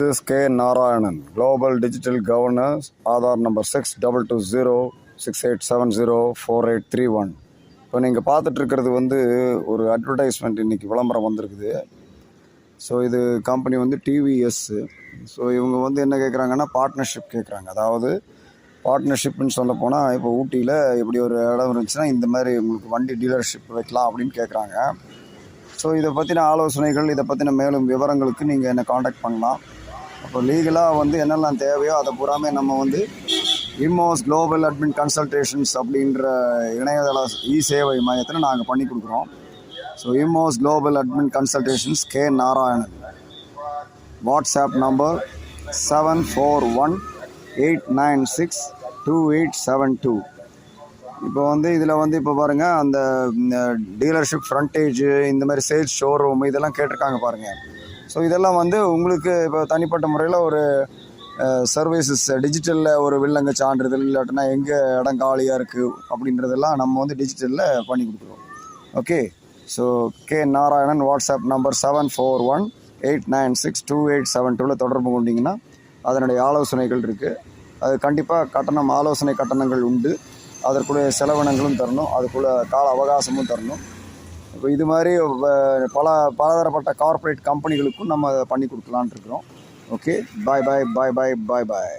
This is K. Narayanan, Global Digital Governance, Aadhaar number 622068704831. இப்போ நீங்கள் பார்த்துட்ருக்கிறது ஒரு அட்வர்டைஸ்மெண்ட் இன்றைக்கி விளம்பரம் வந்திருக்குது. ஸோ இது கம்பெனி டிவிஎஸ்ஸு. ஸோ இவங்க என்ன கேட்குறாங்கன்னா பார்ட்னர்ஷிப் கேட்குறாங்க. அதாவது பார்ட்னர்ஷிப்னு சொல்ல போனால் இப்போ ஊட்டியில் இப்படி ஒரு இடம் இருந்துச்சுன்னா இந்த மாதிரி உங்களுக்கு வண்டி டீலர்ஷிப் வைக்கலாம் அப்படின்னு கேட்குறாங்க. ஸோ இதை பற்றின ஆலோசனைகள், இதை பற்றின மேலும் விவரங்களுக்கு நீங்கள் என்னை காண்டாக்ட் பண்ணலாம். அப்போ லீகலாக என்னெல்லாம் தேவையோ அதை பூராமே நம்ம இம்மோஸ் குளோபல் அட்மின் கன்சல்டேஷன்ஸ் அப்படின்ற இணையதள சேவை மையத்தில் நாங்கள் பண்ணி கொடுக்குறோம். So Immos global admin consultations K Narayanan. WhatsApp number 7418962872. இப்போ இதில் இப்போ பாருங்கள், அந்த டீலர்ஷிப் ஃப்ரண்டேஜு, இந்த மாதிரி சேல்ஸ் ஷோரூம் இதெல்லாம் கேட்டிருக்காங்க பாருங்கள். ஸோ இதெல்லாம் உங்களுக்கு இப்போ தனிப்பட்ட முறையில் ஒரு சர்வீசஸ் டிஜிட்டலில் ஒரு வில்லங்க சான்றிதழ் இல்லாட்டினா எங்கே இடம் காலியாக இருக்குது அப்படின்றதெல்லாம் நம்ம டிஜிட்டலில் பண்ணி கொடுக்குறோம். Okay. So K Narayanan, WhatsApp number 7418962872 தொடர்பு கொண்டிங்கன்னா அதனுடைய ஆலோசனைகள் இருக்குது. அது கண்டிப்பாக ஆலோசனை கட்டணங்கள் உண்டு. அதற்குரிய செலவினங்களும் தரணும், அதுக்குள்ள கால அவகாசமும் தரணும். இப்போ இது மாதிரி பலதரப்பட்ட கார்ப்பரேட் கம்பெனிகளுக்கும் நம்ம அதை பண்ணி கொடுக்கலான் இருக்கிறோம். ஓகே. பாய் பாய் பாய் பாய் பாய் பாய்.